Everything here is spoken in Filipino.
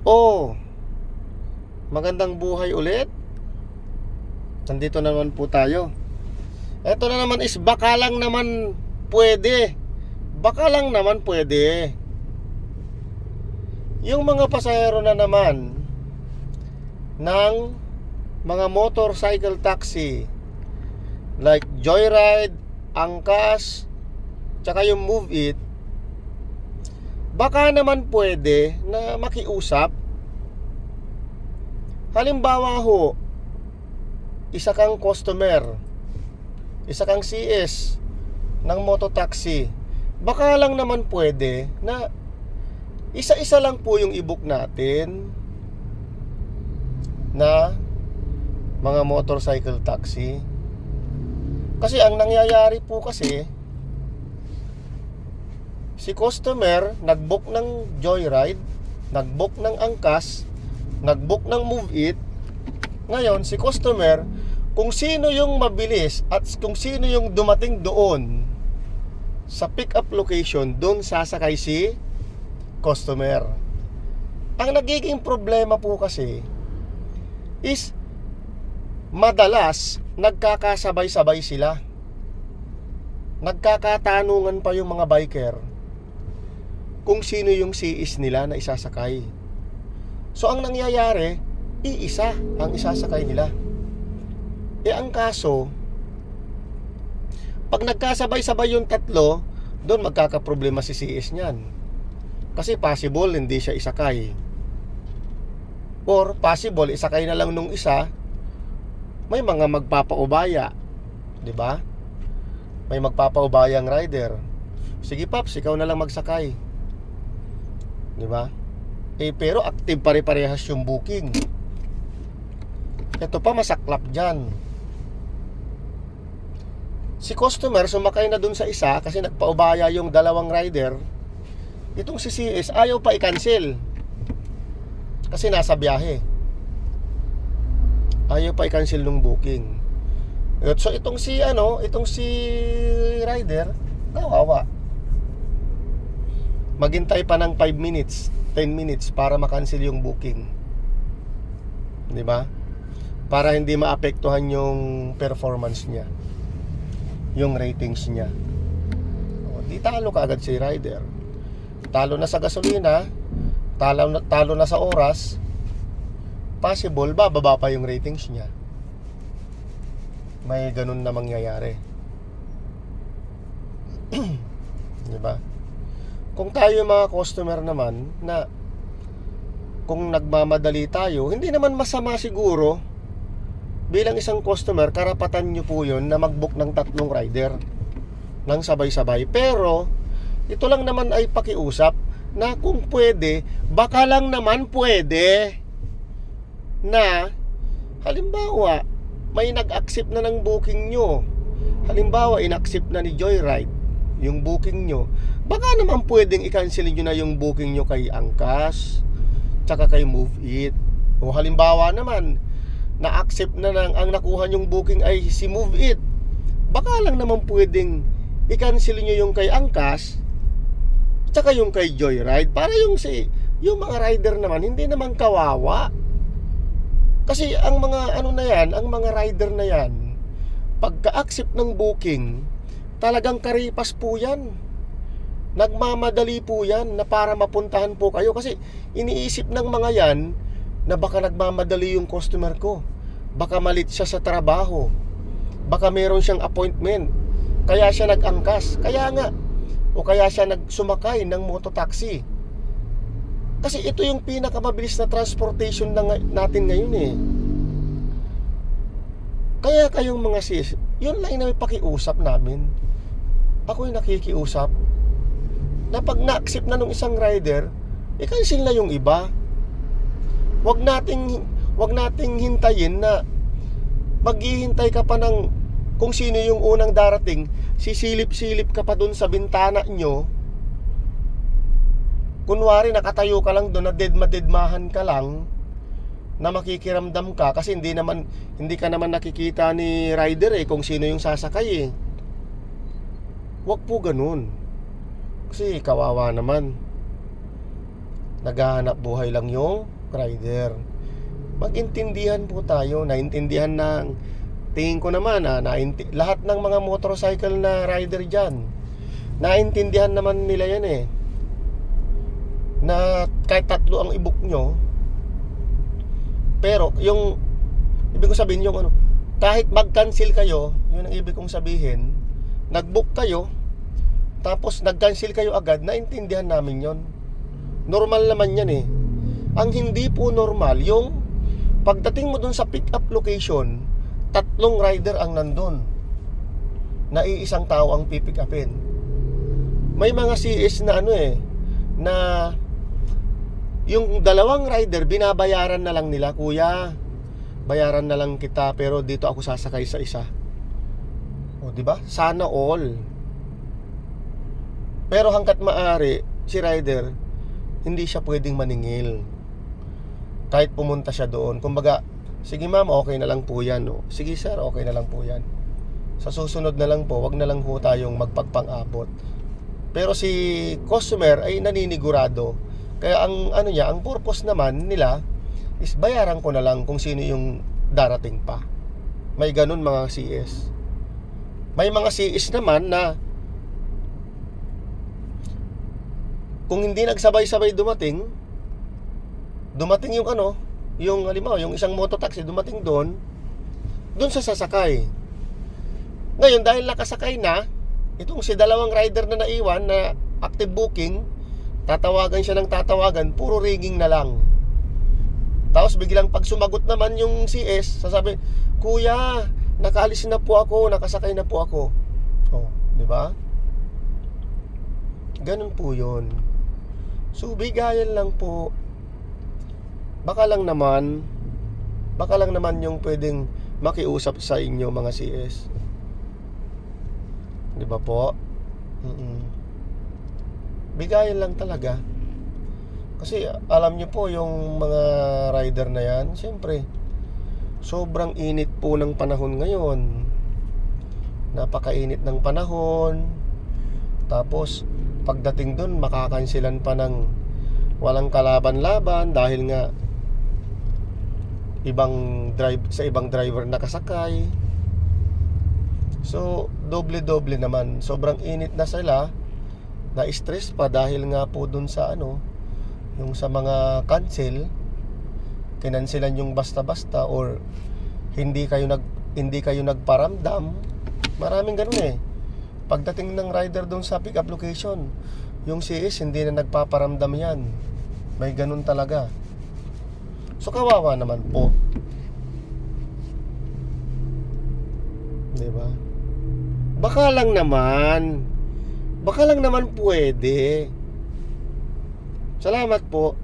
Oh, magandang buhay ulit. Nandito naman po tayo. Ito na naman is baka lang naman pwede. Baka lang naman pwede. Yung mga pasahero na naman ng mga motorcycle taxi like Joyride, Angkas, tsaka yung Move It, baka naman pwede na makiusap. Halimbawa ho, isa kang customer, isa kang CS ng mototaxi, baka lang naman pwede na isa-isa lang po yung i-book natin na mga motorcycle taxi. Kasi ang nangyayari po kasi, si customer nag-book ng Joyride, nag-book ng Angkas, nag-book ng Move It. Ngayon si customer, kung sino yung mabilis at kung sino yung dumating doon sa pick up location, doon sasakay si customer. Ang nagiging problema po kasi is madalas nagkakasabay-sabay sila. Nagkakatanungan pa yung mga biker kung sino yung CS nila na isasakay. So ang nangyayari, iisa ang isasakay nila. Ang kaso, pag nagkasabay-sabay yung tatlo, doon magkakaproblema si CS niyan. Kasi possible hindi siya isakay, or possible isakay na lang nung isa. May mga magpapaubaya, di ba? May magpapaubayang rider. Sige Paps, ikaw na lang magsakay, di ba? Pero active pare-parehas yung booking. Ito pa masaklap dyan. Si customer sumakay na dun sa isa kasi nagpaubaya yung dalawang rider. Itong si CS ayaw pa i-cancel kasi nasa biyahe. Ayaw pa i-cancel nung booking. So itong si rider, kawawa. Maghintay pa ng 5 minutes, 10 minutes para ma-cancel yung booking. Di ba? Para hindi maapektuhan yung performance niya, yung ratings niya. Di talo ka agad si rider. Talo na sa gasolina, talo na sa oras. Possible bababa pa yung ratings niya. May ganun na mangyayari. Di ba? Kung tayo mga customer naman na kung nagmamadali tayo, hindi naman masama siguro. Bilang isang customer, karapatan nyo po yun na mag-book ng 3 rider nang sabay-sabay. Pero ito lang naman ay pakiusap na kung pwede, baka lang naman pwede na halimbawa may nag-accept na ng booking nyo. Halimbawa in-accept na ni Joyride yung booking nyo, baka naman pwedeng i-cancel nyo na yung booking nyo kay Angkas tsaka kay Move It. O halimbawa naman na-accept na ang nakuha nyong booking ay si Move It, baka lang naman pwedeng i-cancel nyo yung kay Angkas tsaka yung kay Joyride, para yung mga rider naman hindi naman kawawa. Kasi ang mga ang mga rider na yan, pagka-accept ng booking, talagang karipas po yan. Nagmamadali po yan na para mapuntahan po kayo. Kasi iniisip ng mga yan na baka nagmamadali yung customer ko, baka malit siya sa trabaho, baka meron siyang appointment, kaya siya nag-angkas, o kaya siya nagsumakay ng mototaxi. Kasi ito yung pinakamabilis na transportation natin ngayon eh. Kaya kayong mga sis, yun lang na may pakiusap namin. Ako yung nakikiusap na pag na-accept na nung isang rider, i-cancel na yung iba. Wag nating hintayin na maghihintay ka pa ng kung sino yung unang darating, sisilip-silip ka pa dun sa bintana nyo. Kunwari nakatayo ka lang doon na dedma-dedmahan ka lang, na makikiramdam ka kasi hindi ka naman nakikita ni rider kung sino yung sasakay eh. Wag po ganun. Kasi kawawa naman. Naghahanap buhay lang yung rider. Mag-intindihan po tayo. Naintindihan ng tingin ko naman lahat ng mga motorcycle na rider dyan, naintindihan naman nila yan na kahit 3 ang i-book nyo. Pero yung ibig kong sabihin yung kahit mag-cancel kayo, yun ang ibig kong sabihin, nag-book kayo tapos nag-cancel kayo agad, naintindihan namin yon. Normal naman yan Ang hindi po normal yung pagdating mo dun sa pick up location, 3 rider ang nandun na iisang tao ang pipick upin. May mga CS na na yung 2 rider binabayaran na lang nila, kuya, bayaran na lang kita pero dito ako sasakay sa isa. O di ba? Sana all. Pero hanggat maaari si rider hindi siya pwedeng maningil kahit pumunta siya doon. Kumbaga, sige ma'am, okay na lang po yan. Sige sir, okay na lang po yan. Sa susunod na lang po, wag na lang po tayong magpagpang-abot. Pero si customer ay naninigurado. Kaya ang purpose naman nila is bayaran ko na lang kung sino yung darating pa. May ganun mga CS. May mga CS naman na kung hindi nagsabay-sabay dumating yung yung halimbawa, yung isang mototaxi dumating doon sa sasakay. Ngayon, dahil nakasakay na itong si 2 rider na naiwan na active booking, tatawagan siya ng tatawagan, puro ringing na lang. Tapos biglang pag sumagot naman yung CS, sasabi, kuya, nakaalis na po ako, nakasakay na po ako. Di ba? Ganun po yun. So, bigayan lang po. Baka lang naman yung pwedeng makiusap sa inyo mga CS. Di ba po? Bigayan lang talaga. Kasi alam nyo po yung mga rider na yan, siyempre sobrang init po ng panahon ngayon. Napakainit ng panahon. Tapos pagdating dun, makakansilan pa ng walang kalaban-laban dahil nga sa ibang driver nakasakay. So doble-doble naman. Sobrang init na sila, na-stress pa dahil nga po dun sa yung sa mga cancel, kinansilan yung basta-basta or hindi kayo nagparamdam. Maraming ganun pagdating ng rider dun sa pick up location, yung CS hindi na nagpaparamdam yan. May ganun talaga. So kawawa naman po. Diba? Baka lang naman pwede. Salamat po.